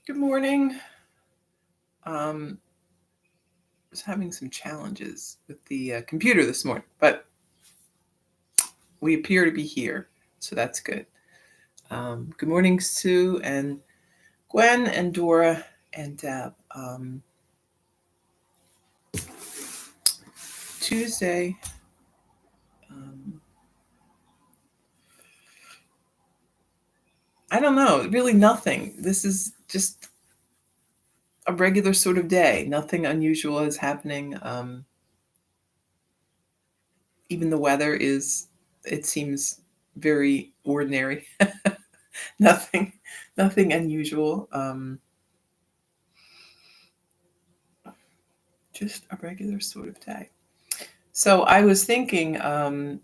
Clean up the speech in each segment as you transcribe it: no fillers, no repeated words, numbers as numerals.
Good morning. I was having some challenges with the computer this morning, but we appear to be here, so that's good. Good morning, Sue and Gwen and Dora and Deb. Tuesday. Um, I don't know, really nothing. This is just a regular sort of day. Nothing unusual is happening. Even the weather is, it seems very ordinary. nothing, nothing unusual. Just a regular sort of day. So I was thinking, I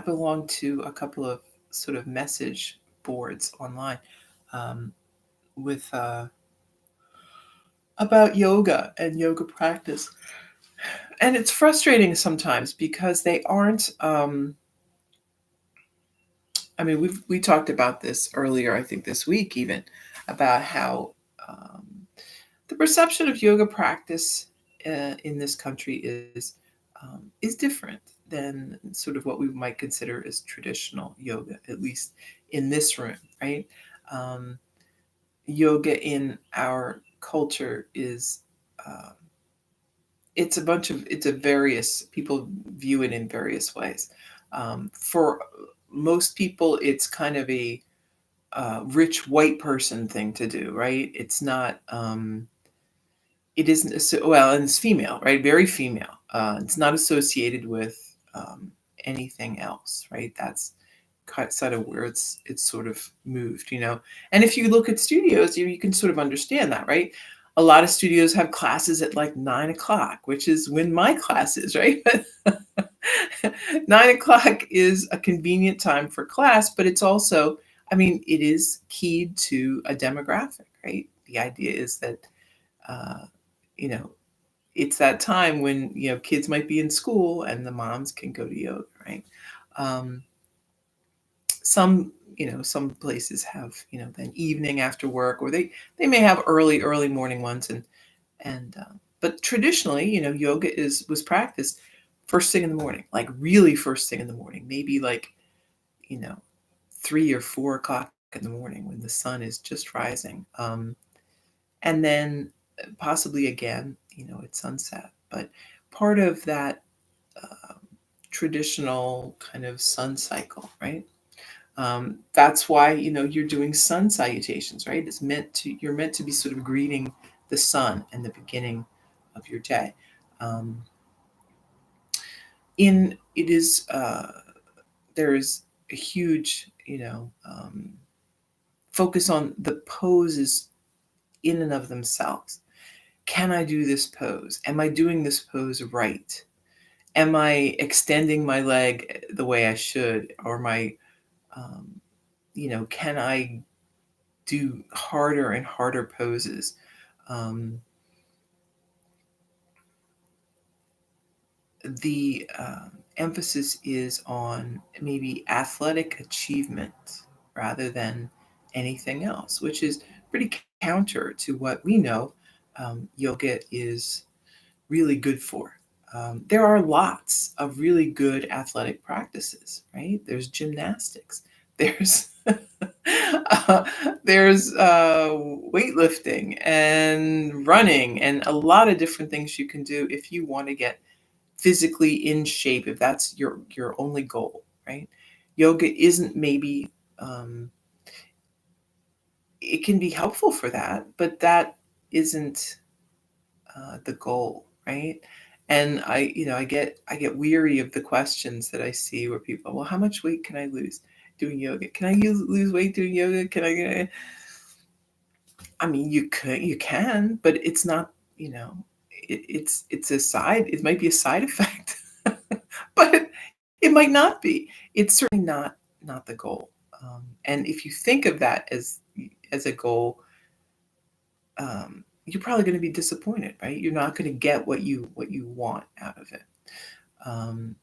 belong to a couple of sort of message boards online um, with about yoga and yoga practice, and it's frustrating sometimes because they aren't. I mean, we talked about this earlier, I think this week even, about how um, the perception of yoga practice in this country is different than sort of what we might consider as traditional yoga, at least in this room, right? Um, Yoga in our culture is it's a various people view it in various ways. For most people, it's kind of a rich white person thing to do, right? It's not. It isn't well, and it's female, right? Very female. It's not associated with anything else, right? That's sort of where it's sort of moved. And if you look at studios, you can sort of understand that, right? A lot of studios have classes at like 9 o'clock, which is when my class is, right? 9 o'clock is a convenient time for class, but it's also, I mean, it is keyed to a demographic, right? The idea is that uh, you know, it's that time when, kids might be in school and the moms can go to yoga, right? Um, some places have, then evening after work, or they may have early morning ones, and but traditionally, yoga was practiced first thing in the morning, like really first thing in the morning, maybe like, you know, 3 or 4 o'clock in the morning when the sun is just rising. And then possibly again, at sunset. But part of that uh, traditional kind of sun cycle, right? That's why you're doing sun salutations, right? You're meant to be sort of greeting the sun and the beginning of your day. Um, in it is There's a huge focus on the poses in and of themselves. Can I do this pose? Am I doing this pose right? Am I extending my leg the way I should? Or um, can I do harder and harder poses? Um, the emphasis is on maybe athletic achievement rather than anything else, which is pretty counter to what we know yoga is really good for. There are lots of really good athletic practices, right? There's gymnastics, there's uh, there's weightlifting and running, and a lot of different things you can do if you want to get physically in shape, if that's your only goal, right? Yoga isn't maybe it can be helpful for that, but that isn't the goal, right? And I get weary of the questions that I see where people, well, how much weight can I lose doing yoga? Can I lose weight doing yoga? Can I? I mean, you can, but it's not. You know, it's a side. It might be a side effect, but it might not be. It's certainly not the goal. And if you think of that as a goal, you're probably going to be disappointed, right? You're not going to get what you want out of it. Um,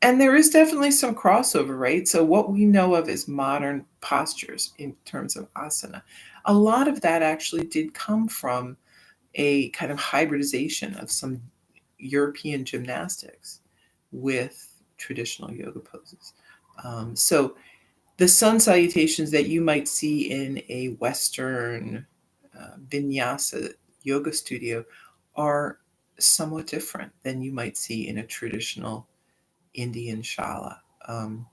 And there is definitely some crossover, right? So what we know of as modern postures in terms of asana, a lot of that actually did come from a kind of hybridization of some European gymnastics with traditional yoga poses. So the sun salutations that you might see in a Western vinyasa yoga studio are somewhat different than you might see in a traditional Indian shala. Um,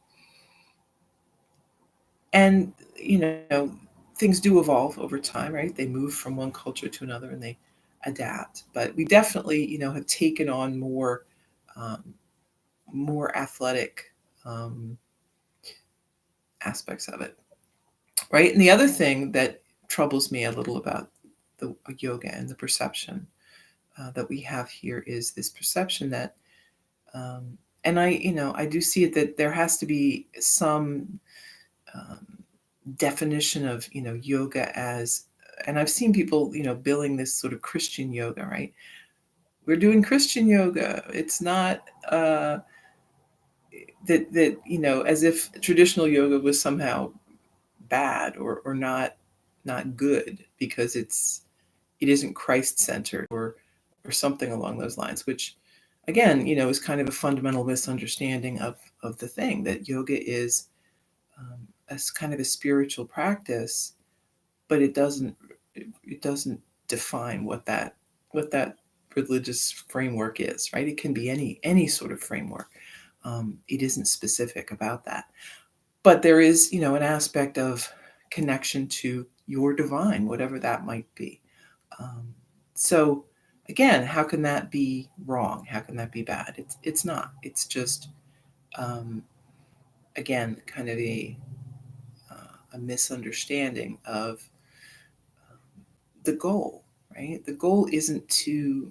and, you know, things do evolve over time, right? They move from one culture to another and they adapt. But we definitely, have taken on um, more athletic um, aspects of it, right? And the other thing that troubles me a little about the yoga and the perception that we have here is this perception that, and I do see it that there has to be some um, definition of yoga as, and I've seen people billing this sort of Christian yoga, right? We're doing Christian yoga. It's not that as if traditional yoga was somehow bad or not good because it isn't Christ centered or something along those lines, which again is kind of a fundamental misunderstanding of the thing that yoga is as kind of a spiritual practice, but it doesn't define what that religious framework is, right? It can be any sort of framework. It isn't specific about that, but there is an aspect of connection to your divine, whatever that might be. Um, so again, how can that be wrong? How can that be bad? It's not. It's just um, again kind of a misunderstanding of the goal, right? The goal isn't to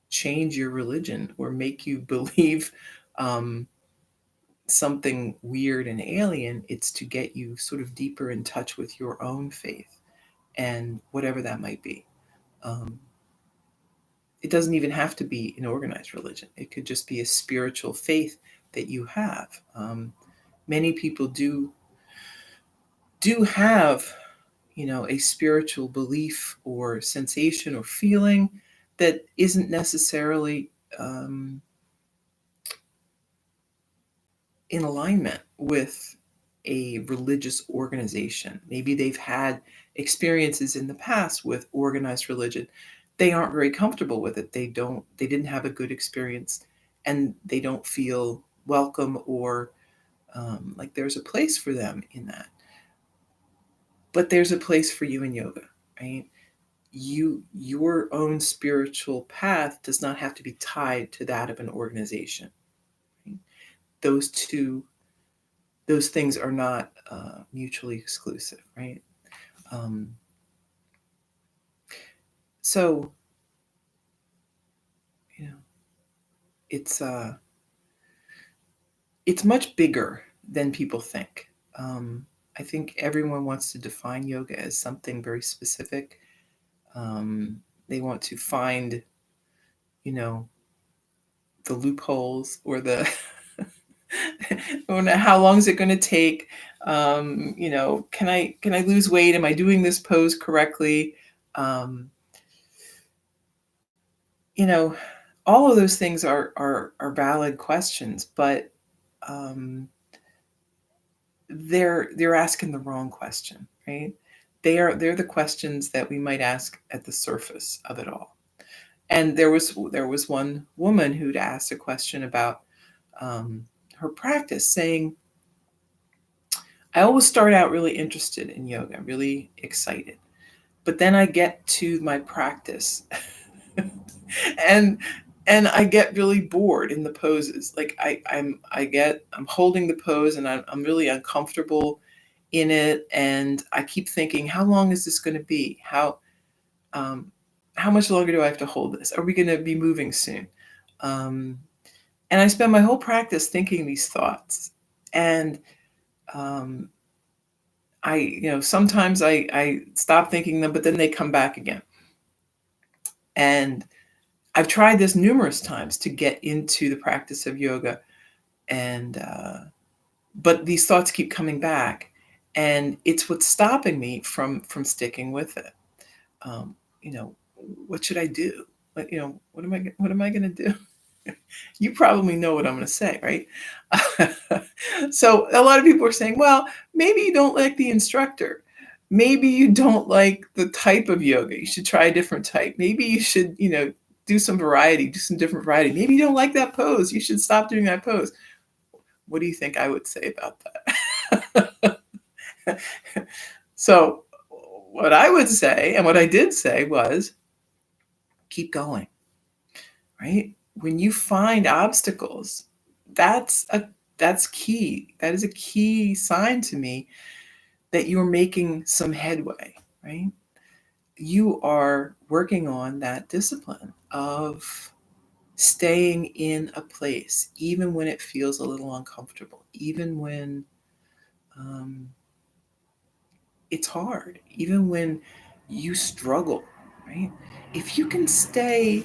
change your religion or make you believe um, something weird and alien. It's to get you sort of deeper in touch with your own faith and whatever that might be. Um, it doesn't even have to be an organized religion. It could just be a spiritual faith that you have. Many people do have a spiritual belief or sensation or feeling that isn't necessarily um, in alignment with a religious organization. Maybe they've had experiences in the past with organized religion. They aren't very comfortable with it. They didn't have a good experience and they don't feel welcome or like there's a place for them in that. But there's a place for you in yoga, right? Your own spiritual path does not have to be tied to that of an organization. Right? Those two those things are not mutually exclusive, right? Um, so you know, it's uh, it's much bigger than people think. I think everyone wants to define yoga as something very specific. They want to find, you know, the loopholes or the or how long is it going to take? Can I lose weight? Am I doing this pose correctly? Um, you know, all of those things are valid questions, but um, they're asking the wrong question, right? They're the questions that we might ask at the surface of it all. And there was one woman who'd asked a question about her practice, saying, "I always start out really interested in yoga, really excited, but then I get to my practice and I get really bored in the poses. Like I'm holding the pose and I'm really uncomfortable in it, and I keep thinking, how long is this going to be? Um, how much longer do I have to hold this? Are we going to be moving soon?" Um, and I spend my whole practice thinking these thoughts, and um, sometimes I stop thinking them, but then they come back again. And I've tried this numerous times to get into the practice of yoga, And but these thoughts keep coming back, and it's what's stopping me from sticking with it. Um, you know, what should I do? What am I going to do? You probably know what I'm going to say, right? So a lot of people are saying, well, maybe you don't like the instructor. Maybe you don't like the type of yoga. You should try a different type. Maybe you should, do some variety, do some different variety. Maybe you don't like that pose. You should stop doing that pose. What do you think I would say about that? So what I would say, and what I did say, was keep going, right? When you find obstacles, that's key. That is a key sign to me that you're making some headway, right? You are working on that discipline of staying in a place, even when it feels a little uncomfortable, even when um, it's hard, even when you struggle, right? If you can stay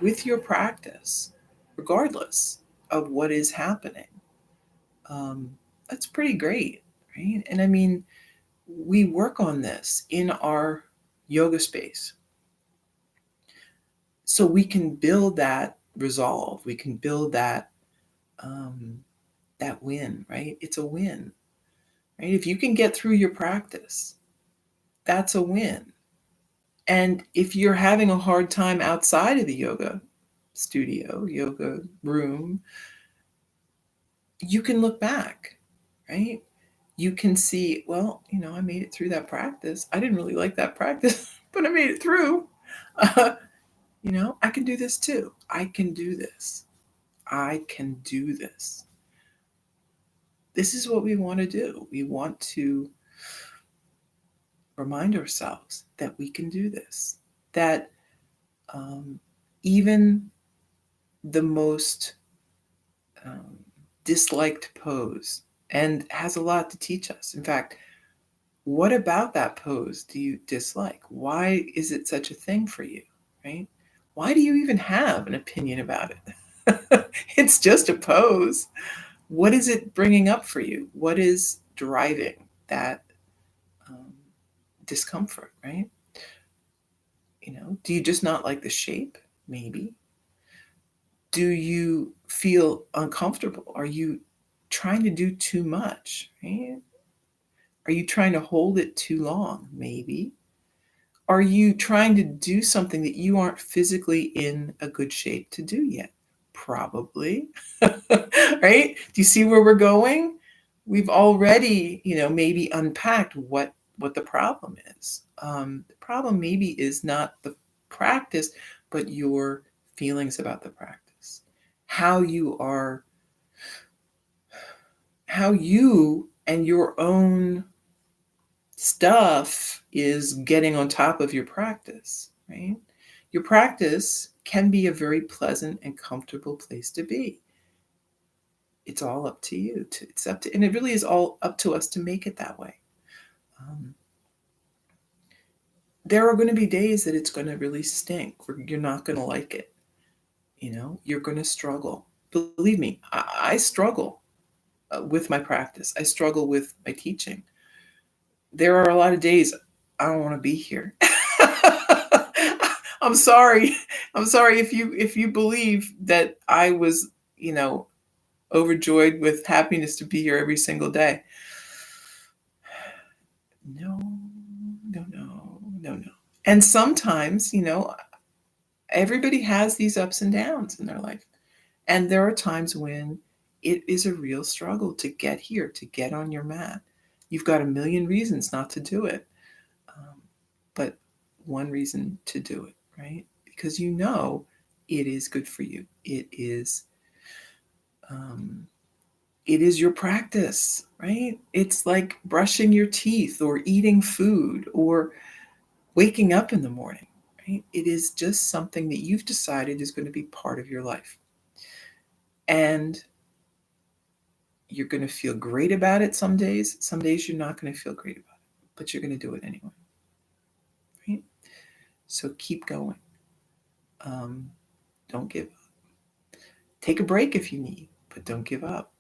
with your practice, regardless of what is happening, um, that's pretty great, right? And I mean, we work on this in our yoga space so we can build that resolve. We can build um, that win, right? It's a win, right? If you can get through your practice, that's a win. And if you're having a hard time outside of the yoga studio, yoga room, you can look back, right? You can see, well, I made it through that practice. I didn't really like that practice, but I made it through. Uh, I can do this too. I can do this. I can do this. This is what we want to do. We want to remind ourselves that we can do this, that um, even the most um, disliked pose and has a lot to teach us. In fact, what about that pose do you dislike? Why is it such a thing for you, right? Why do you even have an opinion about it? It's just a pose. What is it bringing up for you? What is driving that um, discomfort, right? Do you just not like the shape? Maybe. Do you feel uncomfortable? Are you trying to do too much, right? Are you trying to hold it too long? Maybe. Are you trying to do something that you aren't physically in a good shape to do yet? Probably. Right? Do you see where we're going? We've already, maybe unpacked what the problem is. The problem maybe is not the practice, but your feelings about the practice. How you are, how you and your own stuff is getting on top of your practice, right? Your practice can be a very pleasant and comfortable place to be. It's all up to you. It's up to, and it really is all up to us to make it that way. Um, there are going to be days that it's going to really stink, where you're not going to like it. You're going to struggle. Believe me, I struggle with my practice. I struggle with my teaching. There are a lot of days I don't want to be here. I'm sorry. I'm sorry if you believe that I was, overjoyed with happiness to be here every single day. No, no, no, no, no. And sometimes, everybody has these ups and downs in their life. And there are times when it is a real struggle to get here, to get on your mat. You've got a million reasons not to do it. But one reason to do it, right? Because it is good for you. Um, it is your practice, right? It's like brushing your teeth or eating food or waking up in the morning, right? It is just something that you've decided is going to be part of your life. And you're going to feel great about it some days. Some days you're not going to feel great about it, but you're going to do it anyway, right? So keep going. Don't give up. Take a break if you need. but don't give up.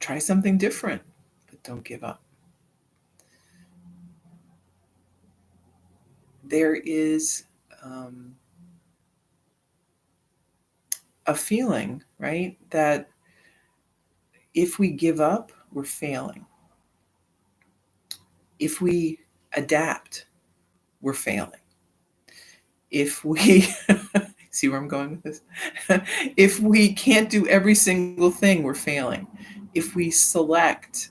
Try something different, but don't give up. There is a feeling, right, that if we give up, we're failing. If we adapt, we're failing. If we see where I'm going with this, if we can't do every single thing, we're failing. If we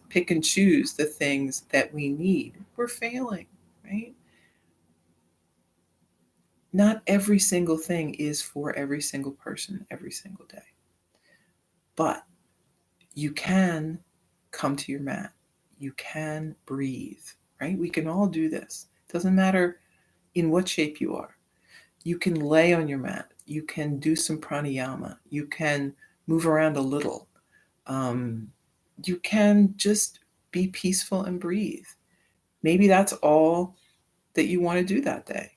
pick and choose the things that we need, we're failing, right? Not every single thing is for every single person every single day. But you can come to your mat. You can breathe, right? We can all do this. It doesn't matter in what shape you are. You can lay on your mat. You can do some pranayama. You can move around a little. You can just be peaceful and breathe. Maybe that's all that you want to do that day.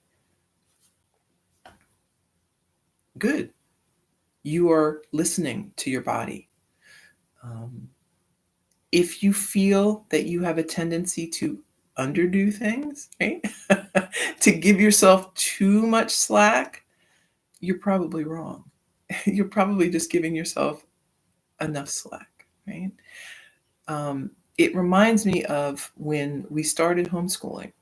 Good. You are listening to your body. If you feel that you have a tendency to underdo things, right? To give yourself too much slack, you're probably wrong. You're probably just giving yourself enough slack, right? It reminds me of when we started homeschooling,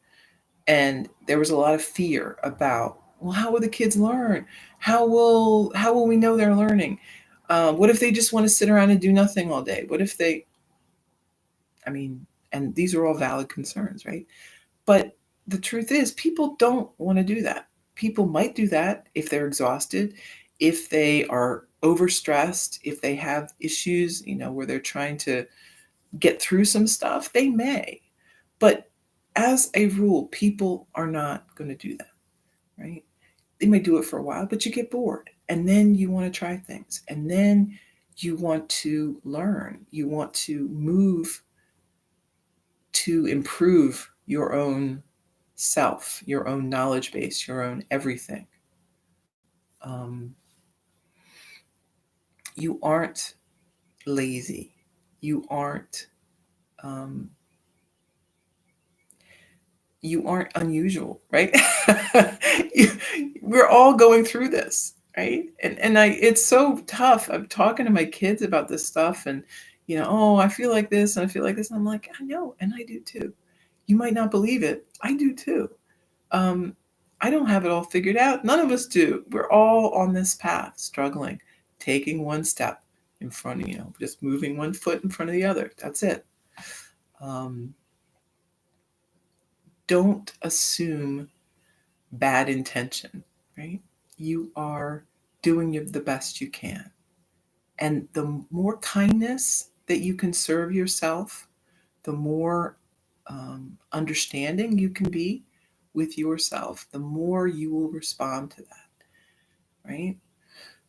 and there was a lot of fear about, well, how will the kids learn? How will we know they're learning? What if they just want to sit around and do nothing all day? What if they, I mean, and these are all valid concerns, right? But the truth is, people don't want to do that. People might do that if they're exhausted, if they are overstressed, if they have issues, where they're trying to get through some stuff, they may. But as a rule, people are not going to do that, right? They may do it for a while, but you get bored. And then you want to try things. And then you want to learn. You want to move to improve your own self, your own knowledge base, your own everything. You aren't lazy. You aren't um, you aren't unusual, right? We're all going through this, right? It's so tough. I'm talking to my kids about this stuff, and oh, I feel like this, and I feel like this, and I'm like, I know, and I do too. You might not believe it, I do too. Um, I don't have it all figured out. None of us do. We're all on this path, struggling, taking one step in front of just moving one foot in front of the other. That's it. Um, don't assume bad intention, right? You are doing the best you can. And the more kindness that you can serve yourself, the more understanding you can be with yourself, the more you will respond to that, right?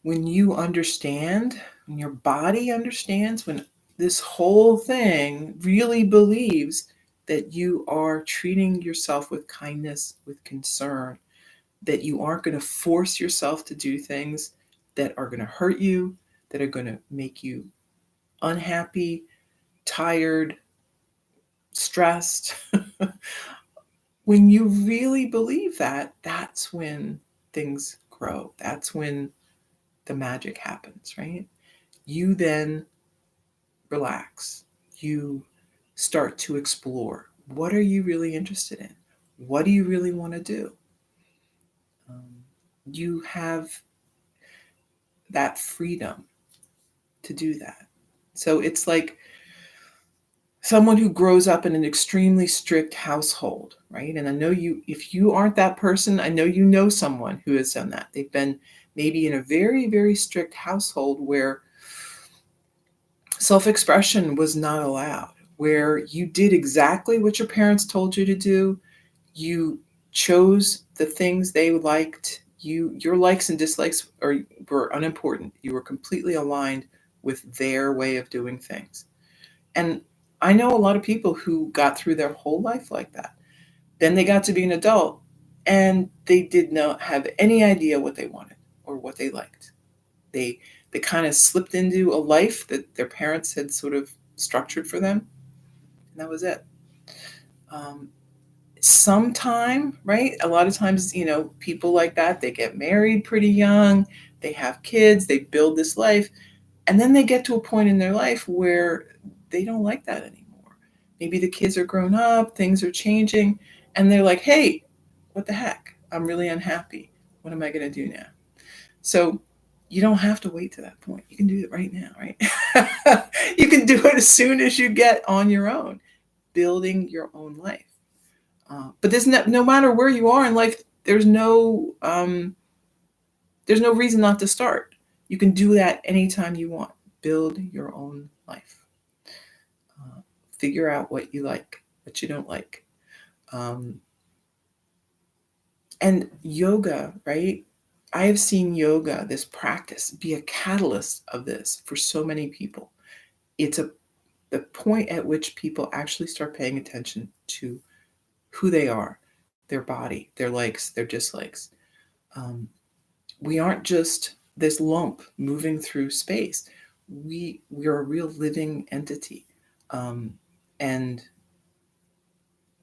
When you understand, when your body understands, when this whole thing really believes that you are treating yourself with kindness, with concern, that you aren't going to force yourself to do things that are going to hurt you, that are going to make you unhappy, tired, stressed. When you really believe that, that's when things grow. That's when the magic happens, right? You then relax. You start to explore. What are you really interested in? What do you really want to do? You have that freedom to do that. So it's like someone who grows up in an extremely strict household, right? And I know if you aren't that person, I know you know someone who has done that. They've been maybe in a very, very strict household where self-expression was not allowed, where you did exactly what your parents told you to do. You chose the things they liked. Your likes and dislikes were unimportant. You were completely aligned with their way of doing things. And I know a lot of people who got through their whole life like that. Then they got to be an adult and they did not have any idea what they wanted or what they liked. They They kind of slipped into a life that their parents had sort of structured for them, and that was it. Um, Sometime, right? A lot of times, people like that, they get married pretty young, they have kids, they build this life, and then they get to a point in their life where they don't like that anymore. Maybe the kids are grown up, things are changing, and they're like, hey, what the heck? I'm really unhappy. What am I going to do now? So you don't have to wait to that point. You can do it right now, right? You can do it as soon as you get on your own, building your own life. But there's no matter where you are in life, there's no reason not to start. You can do that anytime you want. Build your own life. Figure out what you like, what you don't like. And yoga, right? I have seen yoga, this practice, be a catalyst of this for so many people. It's the point at which people actually start paying attention to who they are, their body, their likes, their dislikes. We aren't just this lump moving through space. We're a real living entity. And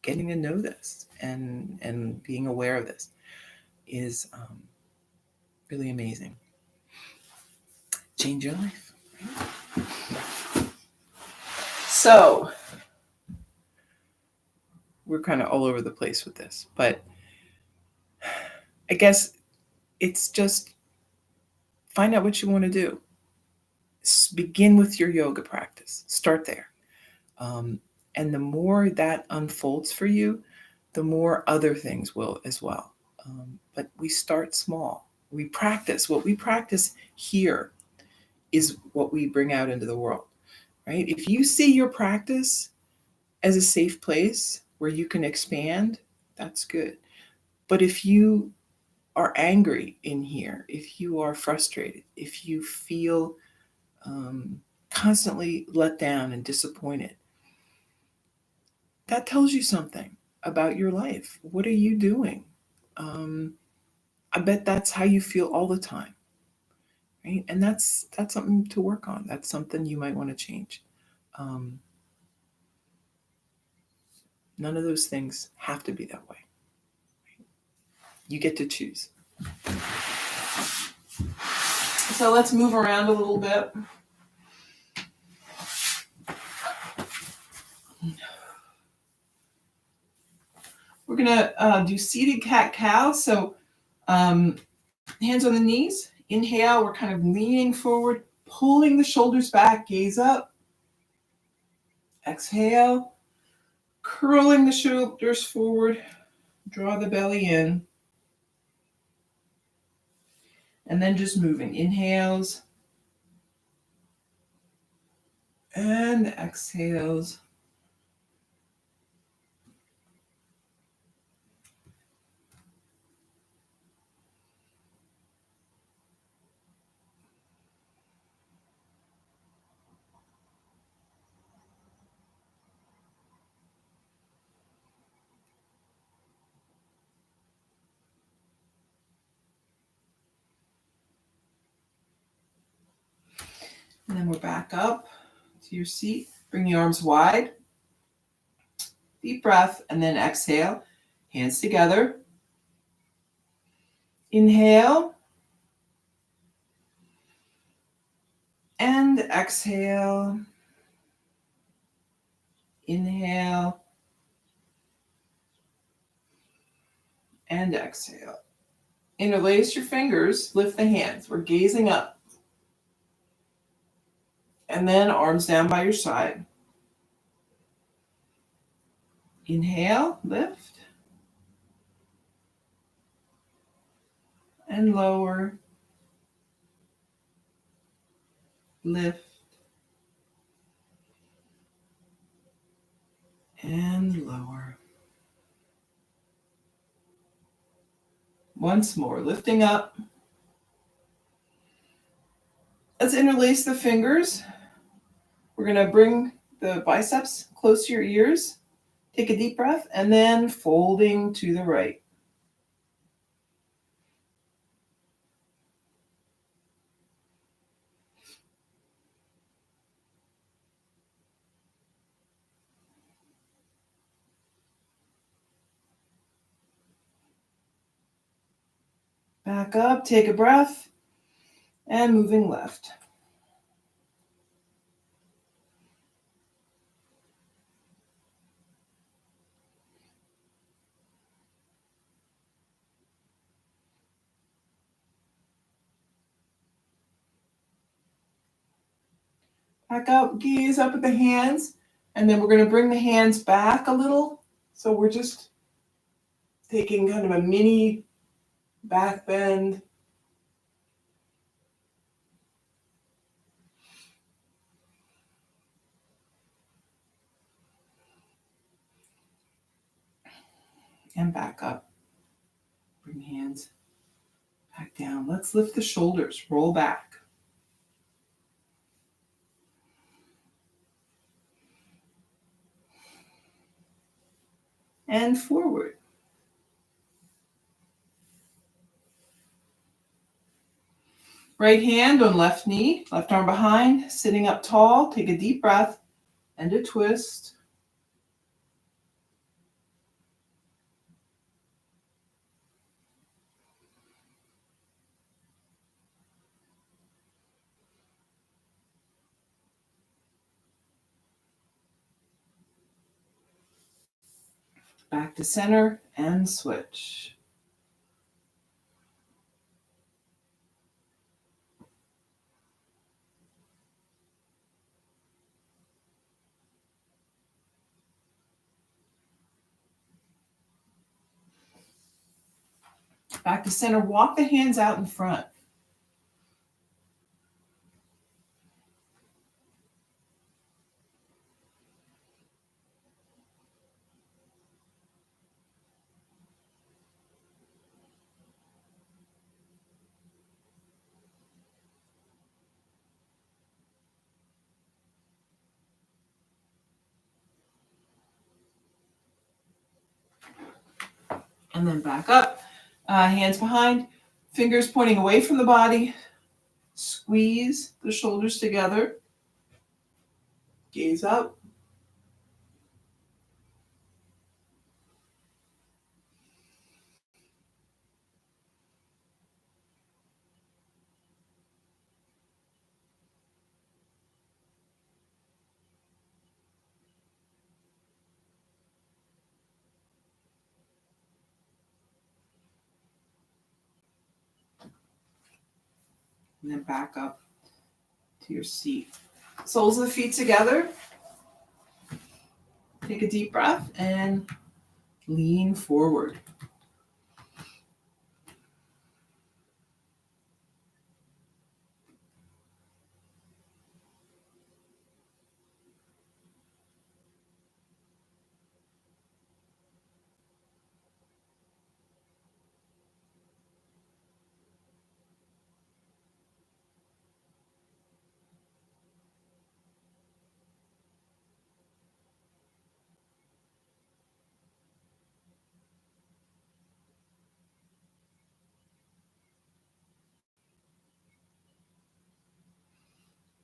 getting to know this and being aware of this is really amazing. Change your life. So we're kind of all over the place with this, but I guess it's just find out what you want to do. Begin with your yoga practice. Start there. And the more that unfolds for you, the more other things will as well. But we start small. We practice. What we practice here is what we bring out into the world, right? If you see your practice as a safe place where you can expand, that's good. But if you are angry in here, if you are frustrated, if you feel constantly let down and disappointed, that tells you something about your life. What are you doing? I bet that's how you feel all the time, right? And that's something to work on. That's something you might want to change. None of those things have to be that way. You get to choose. So let's move around a little bit. We're gonna do seated cat-cow. So hands on the knees. Inhale, we're kind of leaning forward, pulling the shoulders back, gaze up. Exhale, curling the shoulders forward, draw the belly in. And then just moving. Inhales and exhales. And then we're back up to your seat. Bring the arms wide. Deep breath, and then exhale. Hands together. Inhale. And exhale. Inhale. And exhale. Interlace your fingers. Lift the hands. We're gazing up. And then arms down by your side. Inhale, lift. And lower. Lift. And lower. Once more, lifting up. Let's interlace the fingers. We're going to bring the biceps close to your ears. Take a deep breath, and then folding to the right. Back up, take a breath, and moving left. Back up, gaze up at the hands, and then we're going to bring the hands back a little. So we're just taking kind of a mini back bend. And back up. Bring hands back down. Let's lift the shoulders, roll back. And forward. Right hand on left knee, left arm behind, sitting up tall. Take a deep breath and a twist. Back to center and switch. Back to center, walk the hands out in front. And then back up, hands behind, fingers pointing away from the body. Squeeze the shoulders together. Gaze up. And then back up to your seat. Soles of the feet together. Take a deep breath and lean forward.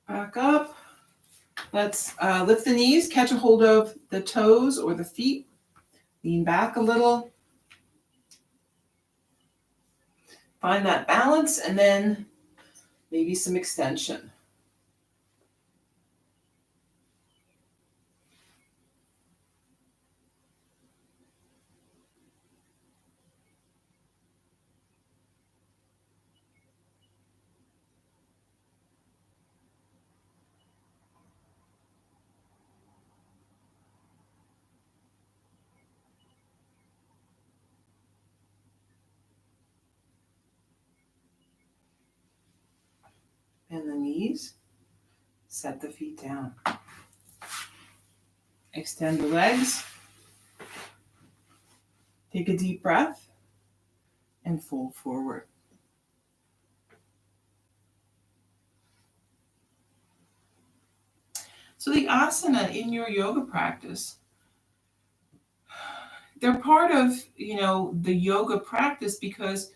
Back up. Let's lift the knees, catch a hold of the toes or the feet. Lean back a little. Find that balance and then maybe some extension. Bend the knees. Set the feet down. Extend the legs. Take a deep breath and fold forward. So the asana in your yoga practice, they're part of, the yoga practice because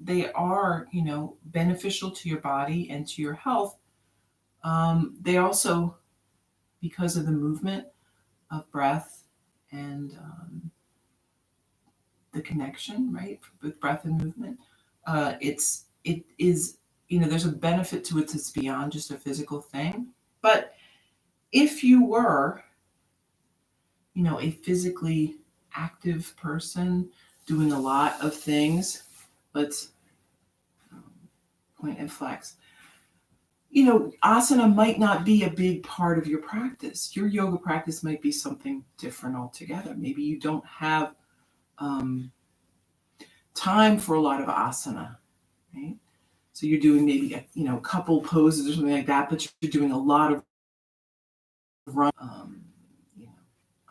they are, beneficial to your body and to your health. They also, because of the movement of breath and the connection, right, with breath and movement, it is, there's a benefit to it that's beyond just a physical thing. But if you were, a physically active person doing a lot of things, let's point and flex. Asana might not be a big part of your practice. Your yoga practice might be something different altogether. Maybe you don't have time for a lot of asana, right? So you're doing maybe a couple poses or something like that, but you're doing a lot of run, I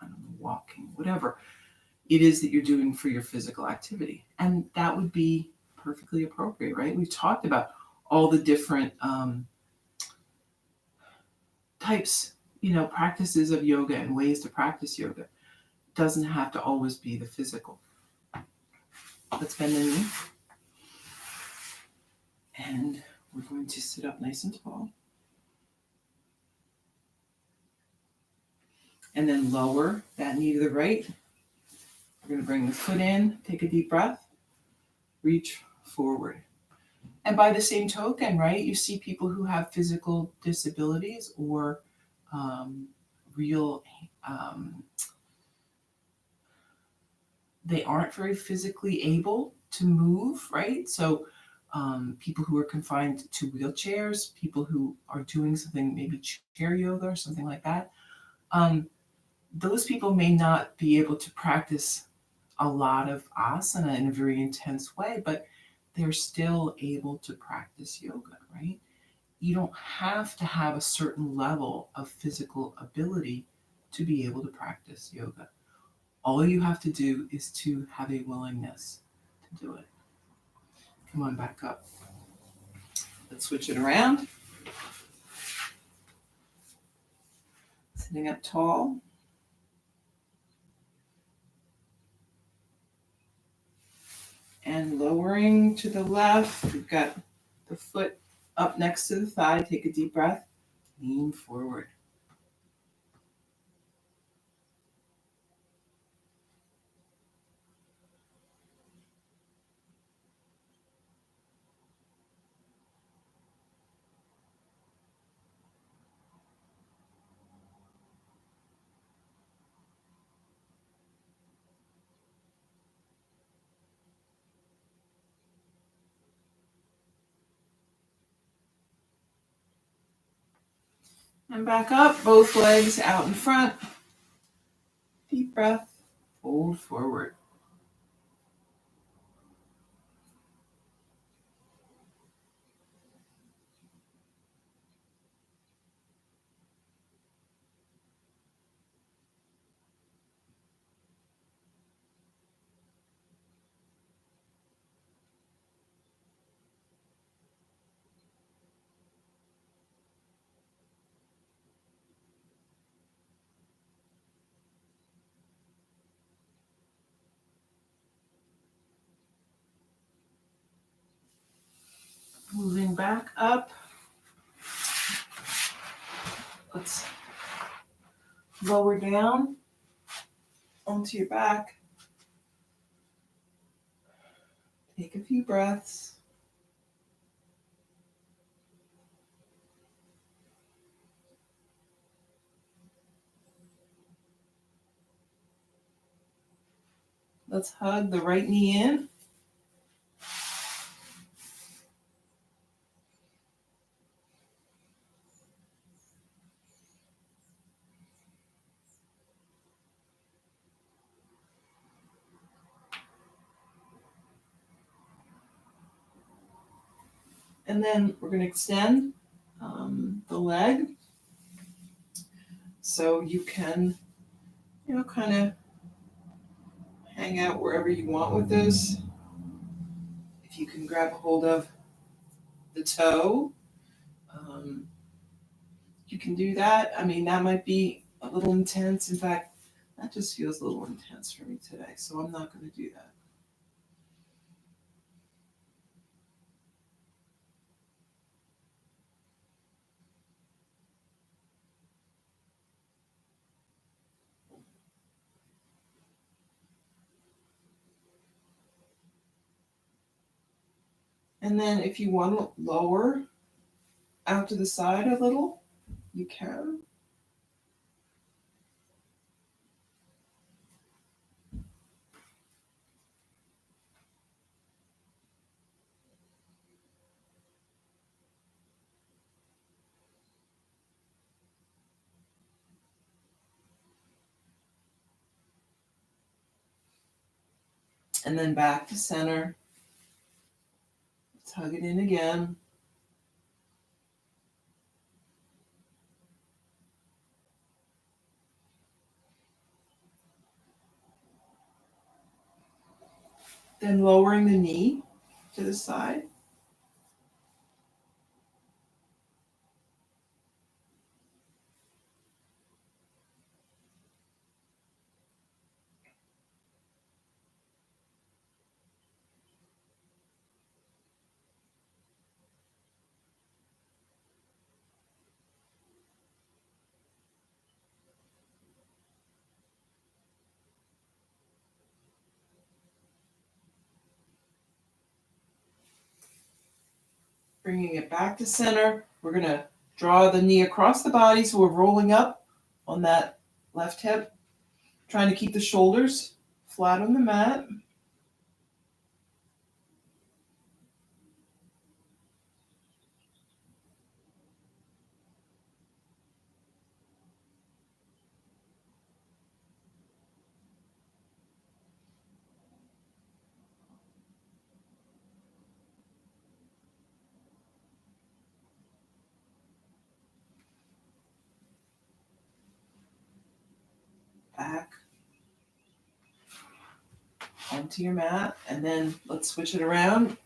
don't know, walking, whatever it is that you're doing for your physical activity, and that would be perfectly appropriate, right? We've talked about all the different types, practices of yoga and ways to practice yoga. It doesn't have to always be the physical. Let's bend the knee. And we're going to sit up nice and tall. And then lower that knee to the right. We're going to bring the foot in, take a deep breath, reach forward. And by the same token, right, you see people who have physical disabilities or real, they aren't very physically able to move, right? So people who are confined to wheelchairs, people who are doing something, maybe chair yoga or something like that, those people may not be able to practice a lot of asana in a very intense way, but they're still able to practice yoga, right? You don't have to have a certain level of physical ability to be able to practice yoga. All you have to do is to have a willingness to do it. Come on back up. Let's switch it around. Sitting up tall. And lowering to the left. We've got the foot up next to the thigh. Take a deep breath. Lean forward. And back up, both legs out in front. Deep breath, fold forward. Moving back up. Let's lower down onto your back. Take a few breaths. Let's hug the right knee in. And then we're going to extend the leg. So you can, kind of hang out wherever you want with this. If you can grab a hold of the toe, you can do that. I mean, that might be a little intense. In fact, that just feels a little intense for me today. So I'm not going to do that. And then if you want to lower out to the side a little, you can. And then back to center. Let's hug it in again. Then lowering the knee to the side. Bringing it back to center. We're going to draw the knee across the body so we're rolling up on that left hip, trying to keep the shoulders flat on the mat. Back onto your mat, and then let's switch it around.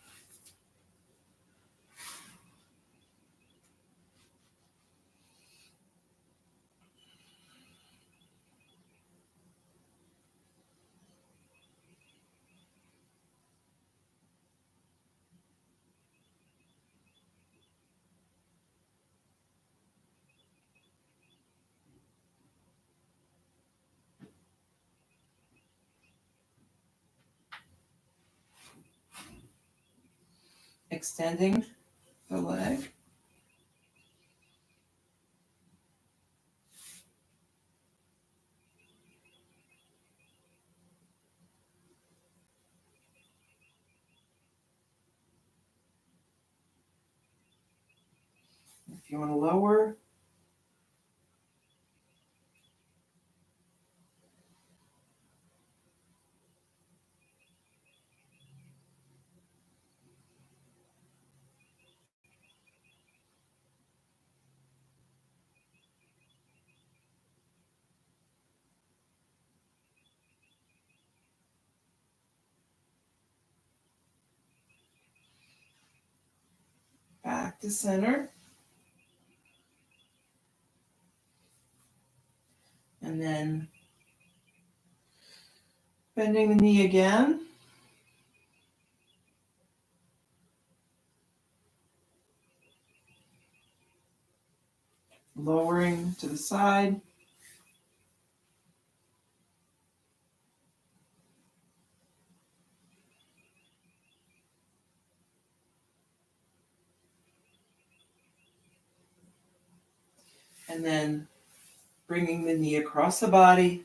Extending the leg. If you want to lower, back to center. And then bending the knee again. Lowering to the side. And then bringing the knee across the body.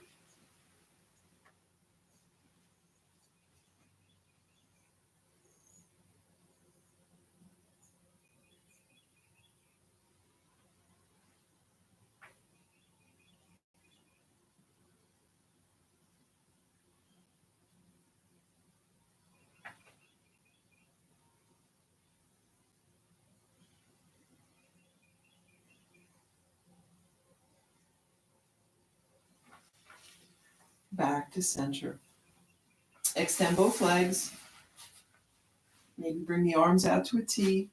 Back to center. Extend both legs. Maybe bring the arms out to a T.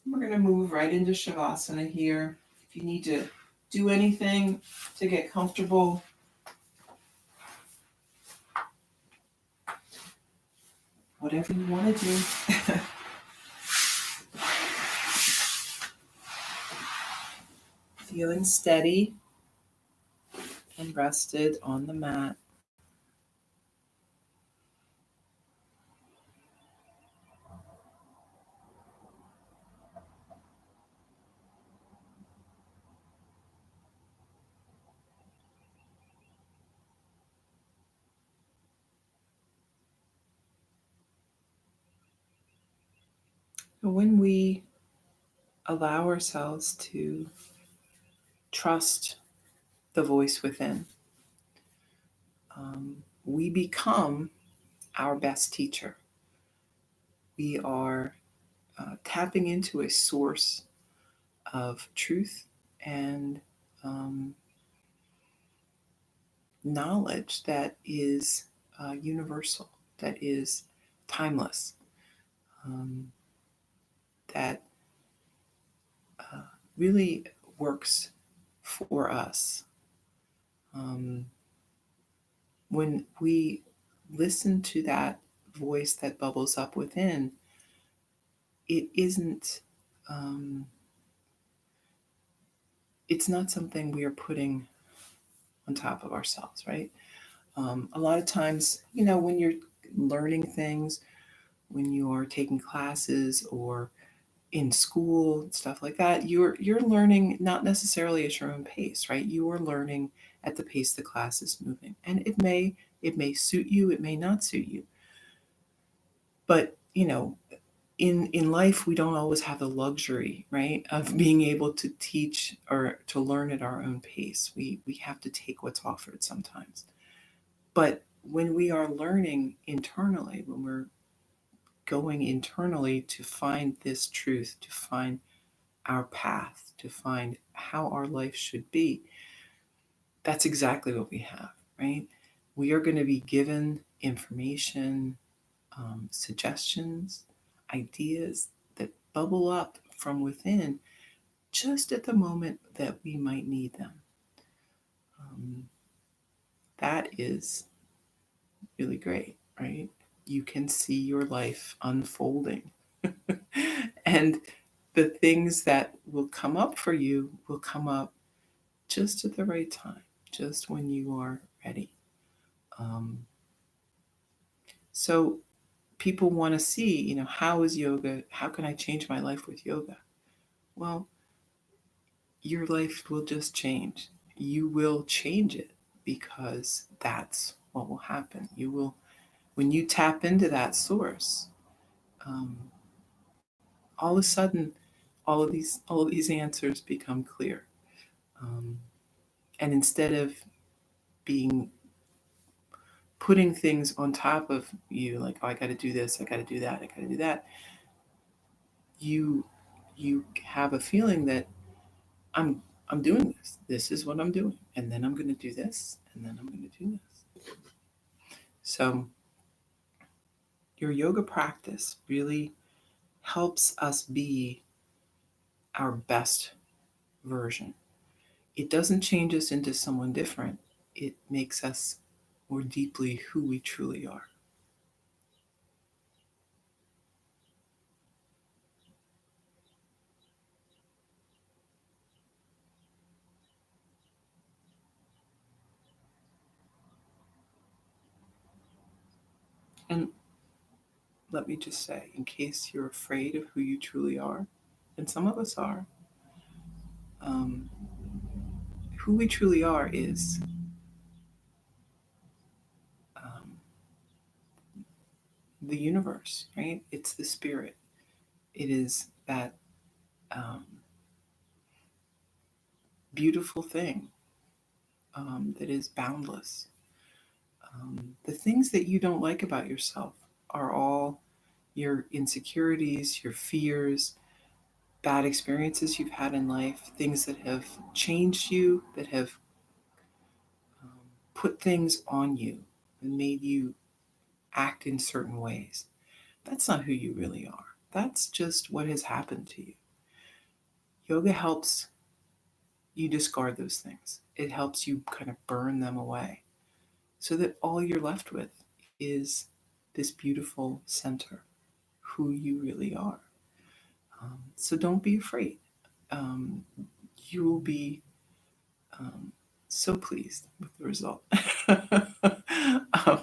We're going to move right into Shavasana here. If you need to do anything to get comfortable, whatever you want to do. feeling steady and rested on the mat. When we allow ourselves to trust the voice within, we become our best teacher. We are tapping into a source of truth and um, knowledge that is universal, that is timeless, um, that uh, really works for us. Um, when we listen to that voice that bubbles up within, it isn't, um, it's not something we are putting on top of ourselves, right? A lot of times, when you're learning things, when you're taking classes or in school, stuff like that, you're learning not necessarily at your own pace, right? You are learning at the pace the class is moving, and it may suit you, it may not suit you, but in life we don't always have the luxury, right, of being able to teach or to learn at our own pace. We have to take what's offered sometimes. But when we are learning internally, when we're going internally to find this truth, to find our path, to find how our life should be, that's exactly what we have, right? We are going to be given information, suggestions, ideas that bubble up from within just at the moment that we might need them. Um, that is really great, right? You can see your life unfolding. And the things that will come up for you will come up just at the right time, just when you are ready. Um, so people want to see, how is yoga? How can I change my life with yoga? Well, your life will just change. You will change it because that's what will happen. You will, when you tap into that source, um, all of a sudden, all of these answers become clear. Um, and instead of being putting things on top of you, like, oh, I got to do this, I got to do that, I got to do that, you you have a feeling that I'm doing this. This is what I'm doing, and then I'm going to do this, and then I'm going to do this. So your yoga practice really helps us be our best version. It doesn't change us into someone different. It makes us more deeply who we truly are. And let me just say, in case you're afraid of who you truly are, and some of us are, um, who we truly are is um, the universe, right? It's the spirit. It is that um, beautiful thing that is boundless. The things that you don't like about yourself are all your insecurities, your fears, bad experiences you've had in life, things that have changed you, that have um, put things on you and made you act in certain ways. That's not who you really are. That's just what has happened to you. Yoga helps you discard those things. It helps you kind of burn them away so that all you're left with is this beautiful center, who you really are. So don't be afraid. Um, you will be so pleased with the result. um,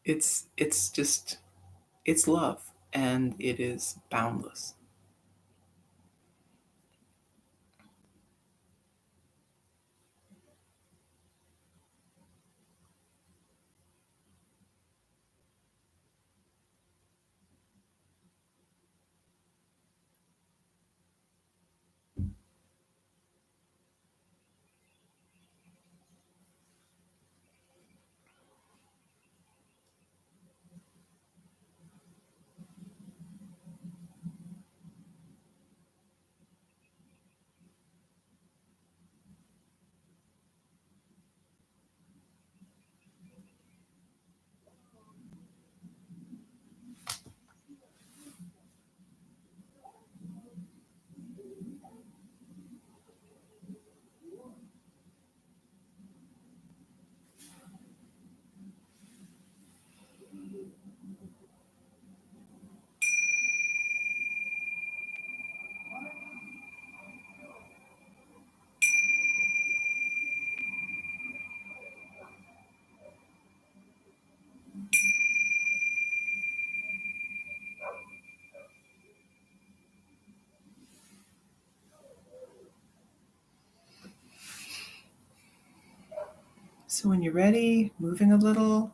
it's just it's love, and it is boundless. So when you're ready, moving a little,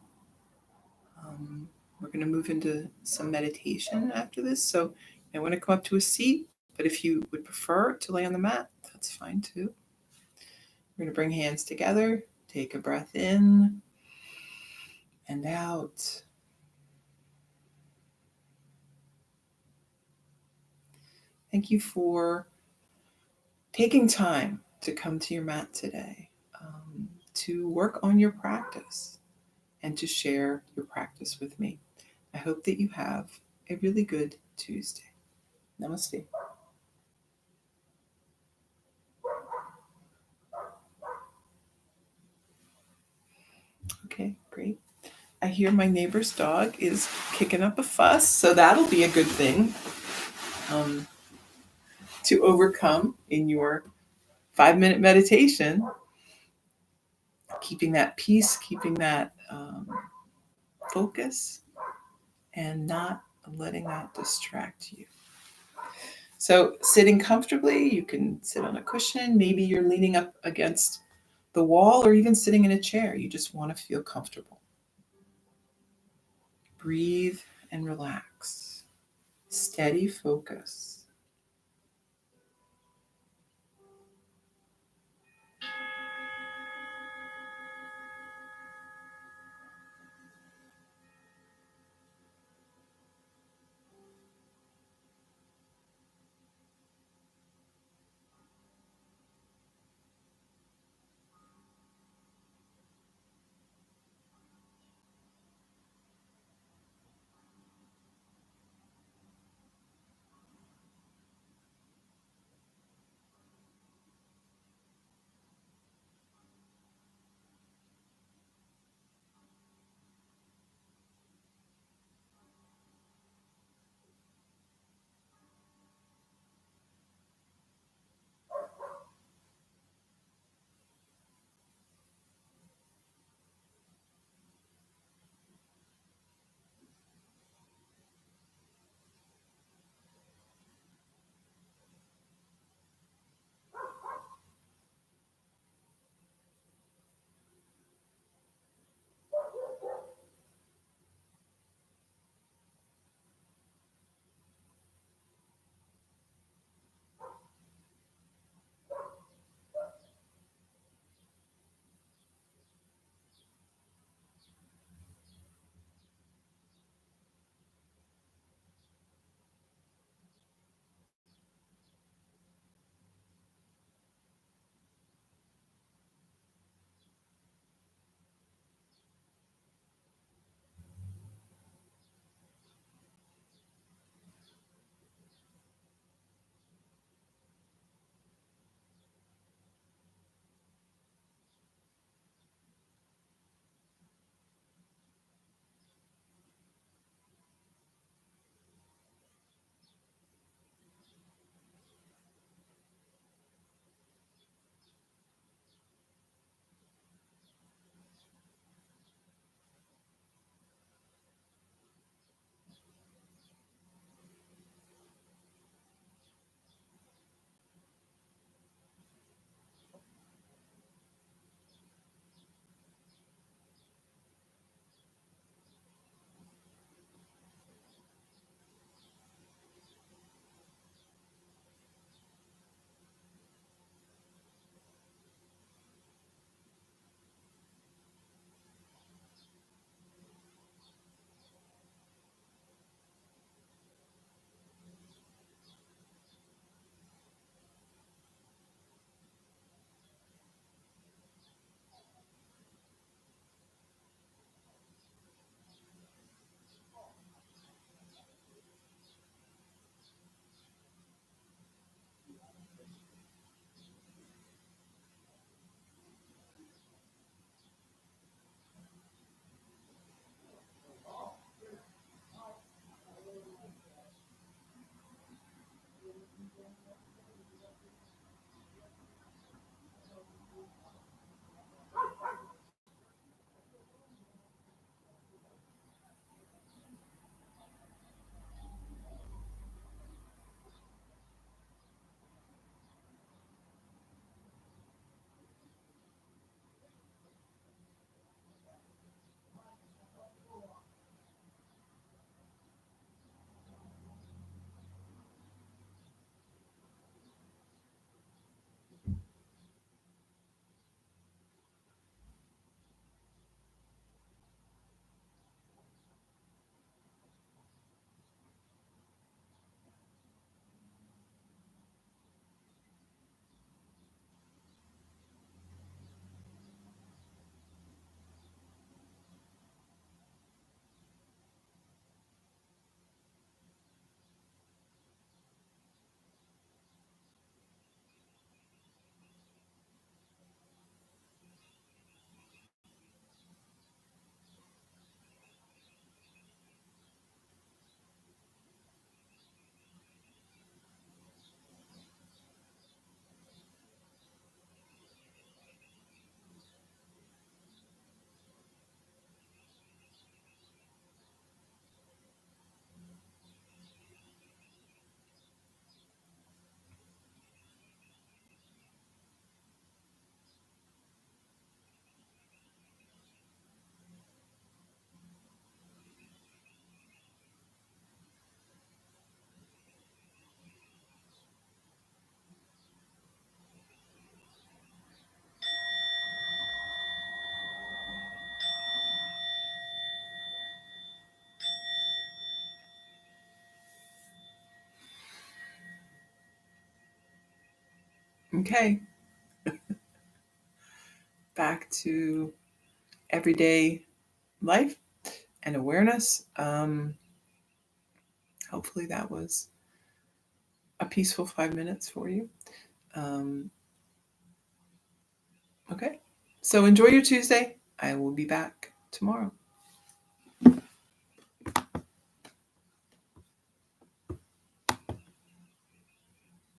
we're going to move into some meditation after this. So I want to come up to a seat, but if you would prefer to lay on the mat, that's fine too. We're going to bring hands together, take a breath in and out. Thank you for taking time to come to your mat today, to work on your practice, and to share your practice with me. I hope that you have a really good Tuesday. Namaste. Okay, great. I hear my neighbor's dog is kicking up a fuss, so that'll be a good thing to overcome in your 5-minute meditation. Keeping that peace, keeping that focus, and not letting that distract you. So, sitting comfortably, you can sit on a cushion. Maybe you're leaning up against the wall or even sitting in a chair. You just want to feel comfortable. Breathe and relax. Steady focus. Okay, back to everyday life and awareness. Hopefully that was a peaceful 5 minutes for you. Okay, so enjoy your Tuesday. I will be back tomorrow.